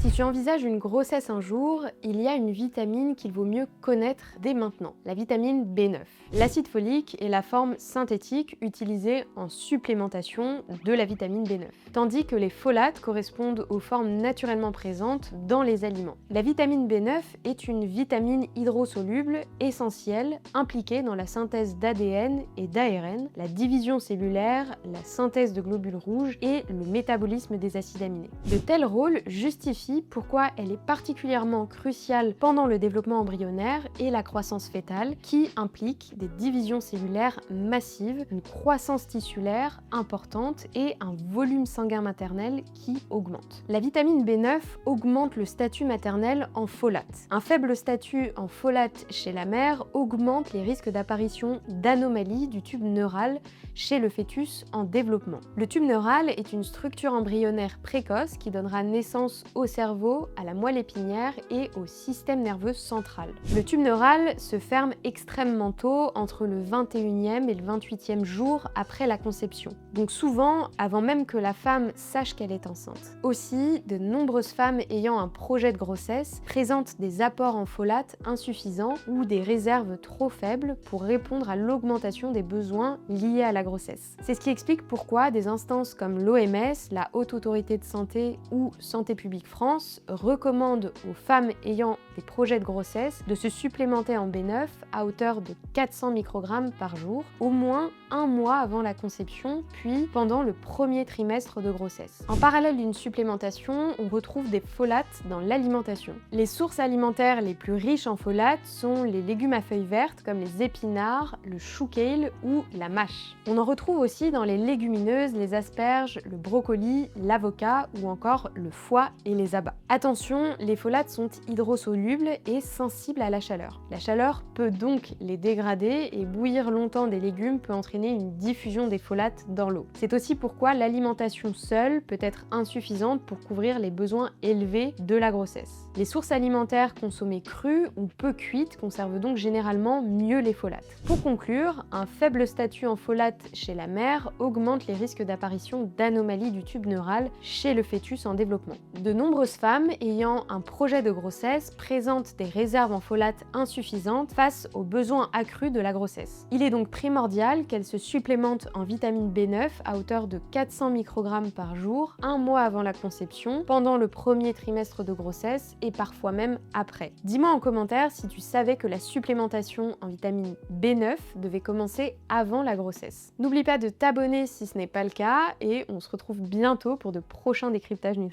Si tu envisages une grossesse un jour, il y a une vitamine qu'il vaut mieux connaître dès maintenant, la vitamine B9. L'acide folique est la forme synthétique utilisée en supplémentation de la vitamine B9, tandis que les folates correspondent aux formes naturellement présentes dans les aliments. La vitamine B9 est une vitamine hydrosoluble essentielle impliquée dans la synthèse d'ADN et d'ARN, la division cellulaire, la synthèse de globules rouges et le métabolisme des acides aminés. De tels rôles justifient pourquoi elle est particulièrement cruciale pendant le développement embryonnaire et la croissance fœtale, qui implique des divisions cellulaires massives, une croissance tissulaire importante et un volume sanguin maternel qui augmente. La vitamine B9 augmente le statut maternel en folate. Un faible statut en folate chez la mère augmente les risques d'apparition d'anomalies du tube neural chez le fœtus en développement. Le tube neural est une structure embryonnaire précoce qui donnera naissance au cerveau, à la moelle épinière et au système nerveux central. Le tube neural se ferme extrêmement tôt, entre le 21e et le 28e jour après la conception, donc souvent avant même que la femme sache qu'elle est enceinte. Aussi, de nombreuses femmes ayant un projet de grossesse présentent des apports en folate insuffisants ou des réserves trop faibles pour répondre à l'augmentation des besoins liés à la grossesse. C'est ce qui explique pourquoi des instances comme l'OMS, la Haute Autorité de Santé ou Santé publique France recommandent aux femmes ayant des projets de grossesse de se supplémenter en B9 à hauteur de 400 microgrammes par jour, au moins un mois avant la conception, puis pendant le premier trimestre de grossesse. En parallèle d'une supplémentation, on retrouve des folates dans l'alimentation. Les sources alimentaires les plus riches en folates sont les légumes à feuilles vertes comme les épinards, le chou kale ou la mâche. On en retrouve aussi dans les légumineuses, les asperges, le brocoli, l'avocat ou encore le foie et les abats. Attention, les folates sont hydrosolubles et sensibles à la chaleur. La chaleur peut donc les dégrader et bouillir longtemps des légumes peut entraîner une diffusion des folates dans l'eau. C'est aussi pourquoi l'alimentation seule peut être insuffisante pour couvrir les besoins élevés de la grossesse. Les sources alimentaires consommées crues ou peu cuites conservent donc généralement mieux les folates. Pour conclure, un faible statut en folate chez la mère augmente les risques d'apparition d'anomalies du tube neural chez le fœtus en développement. De nombreuses femmes ayant un projet de grossesse présentent des réserves en folate insuffisantes face aux besoins accrus de la grossesse. Il est donc primordial qu'elles se supplémentent en vitamine B9 à hauteur de 400 microgrammes par jour, un mois avant la conception, pendant le premier trimestre de grossesse et parfois même après. Dis-moi en commentaire si tu savais que la supplémentation en vitamine B9 devait commencer avant la grossesse. N'oublie pas de t'abonner si ce n'est pas le cas et on se retrouve bientôt pour de prochains décryptages nutritifs.